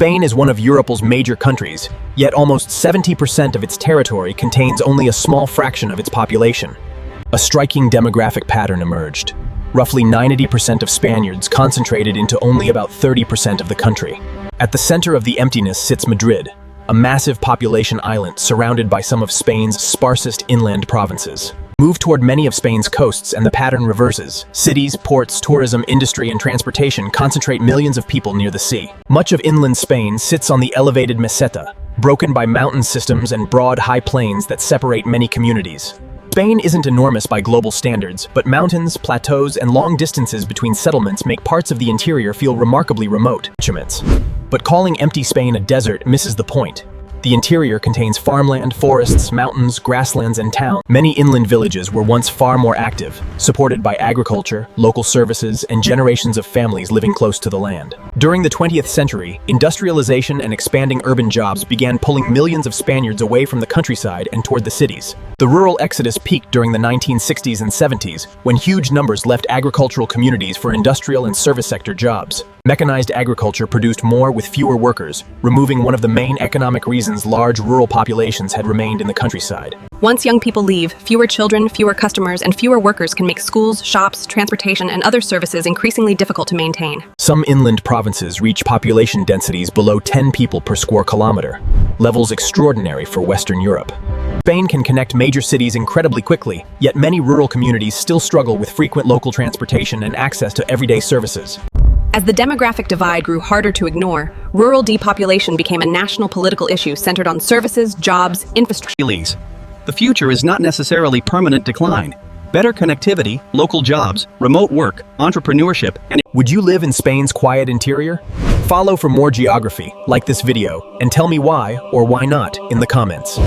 Spain is one of Europe's major countries, yet almost 70% of its territory contains only a small fraction of its population. A striking demographic pattern emerged. Roughly 90% of Spaniards concentrated into only about 30% of the country. At the center of the emptiness sits Madrid, a massive population island surrounded by some of Spain's sparsest inland provinces. Move toward many of Spain's coasts and the pattern reverses. Cities, ports, tourism, industry, and transportation concentrate millions of people near the sea. Much of inland Spain sits on the elevated meseta, broken by mountain systems and broad high plains that separate many communities. Spain isn't enormous by global standards, but mountains, plateaus, and long distances between settlements make parts of the interior feel remarkably remote. But calling empty Spain a desert misses the point. The interior contains farmland, forests, mountains, grasslands, and towns. Many inland villages were once far more active, supported by agriculture, local services, and generations of families living close to the land. During the 20th century, industrialization and expanding urban jobs began pulling millions of Spaniards away from the countryside and toward the cities. The rural exodus peaked during the 1960s and 70s, when huge numbers left agricultural communities for industrial and service sector jobs. Mechanized agriculture produced more with fewer workers, removing one of the main economic reasons large rural populations had remained in the countryside. Once young people leave, fewer children, fewer customers, and fewer workers can make schools, shops, transportation, and other services increasingly difficult to maintain. Some inland provinces reach population densities below 10 people per square kilometer, levels extraordinary for Western Europe. Spain can connect major cities incredibly quickly, yet many rural communities still struggle with frequent local transportation and access to everyday services. As the demographic divide grew harder to ignore, rural depopulation became a national political issue centered on services, jobs, infrastructure. The future is not necessarily permanent decline. Better connectivity, local jobs, remote work, entrepreneurship, and... Would you live in Spain's quiet interior? Follow for more geography, like this video, and tell me why or why not in the comments.